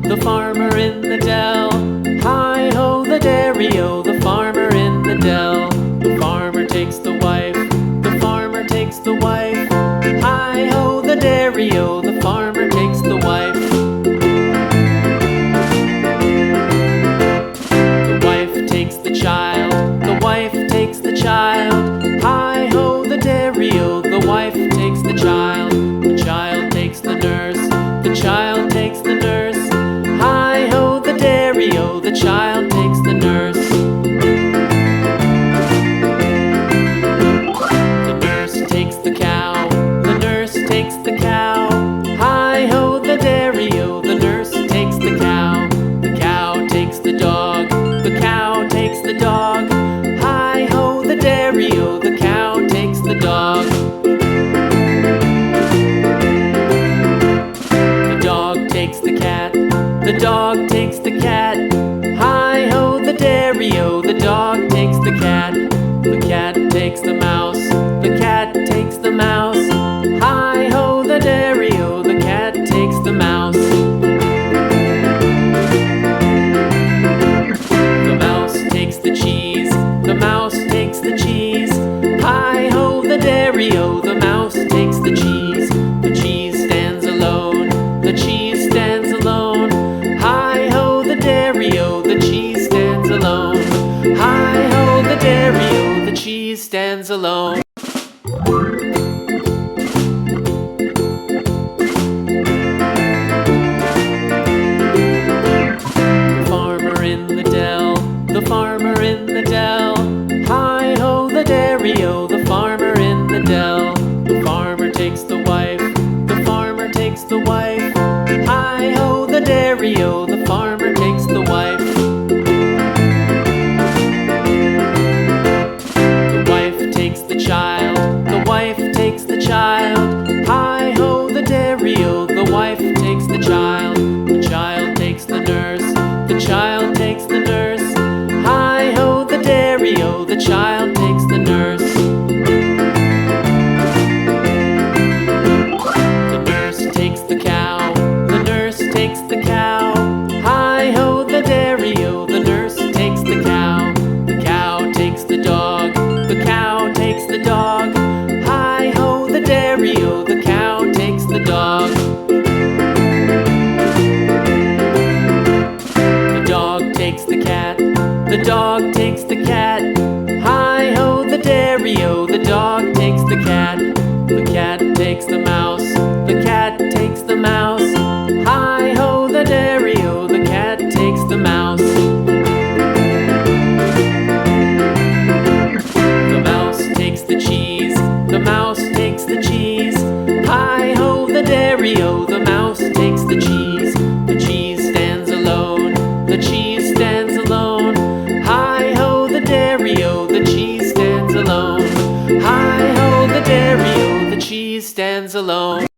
The farmer in the dell. Hi-ho, the dairy-o, the farmer in the dell. The farmer takes the wife, the farmer takes the wife. Hi-ho, the dairy-o, the farmer takes the wife. The wife takes the child, the wife takes the child. Hi-ho, the dairy-o, the wife takes the child. The child takes the nurse, the child takes the nurse. Hi-ho, the dairy-o, the child takes the nurse. The nurse takes the cow, the nurse takes the cow. Hi-ho, the dairy-o, the nurse takes the cow. The cow takes the dog, the cow takes the dog. Hi-ho, the dairy-o, the cow takes the dog. The dog takes the cat, the dog takes the cat. Hi-ho, the dairy-o, the dog takes the cat. The cat takes the mouse, the cat takes the mouse. Hi-ho, the dairy-o, the cat takes the mouse. The mouse takes the cheese, the mouse takes the cheese. Hi-ho, the dairy-o, the mouse takes the cheese. The cheese stands alone, the cheese stands alone. Hi-ho, the dairy-o, the cheese stands alone. Hi-ho, the dairy-o, the cheese stands alone. The farmer in the dell, the farmer in the dell. Hi-ho, the dairy-o, the farmer in the dell. The farmer takes the wife, the farmer takes the wife. Hi-ho, the dairy-o, the farmer takes the wife. The wife takes the child, the wife takes the child. Hi-ho, the dairy-o, the wife takes the child. The child takes the nurse, the child takes the nurse. Hi-ho, the dairy-o, the child takes the nurse. The nurse takes the cow, the nurse takes the cow. Hi-ho, the dairy-o, the nurse takes the cow. The cow takes the dog, the cow takes the dog. Hi-ho, the dairy-o, the cow takes the dog. The dog takes the cat, the dog takes the cat. Hi-ho, the dairy-o, the dog takes the cat. The cat takes the mouse, the cat takes the mouse. Hi-ho, the dairy-o, the cat takes the mouse. The mouse takes the cheese, the mouse takes the cheese. Hi-ho, the dairy-o, the mouse takes the cheese. The cheese stands alone, the cheese stands alone. Hi-ho, the dairy-o, the cheese stands alone. Hi-ho, the dairy-o, the cheese stands alone.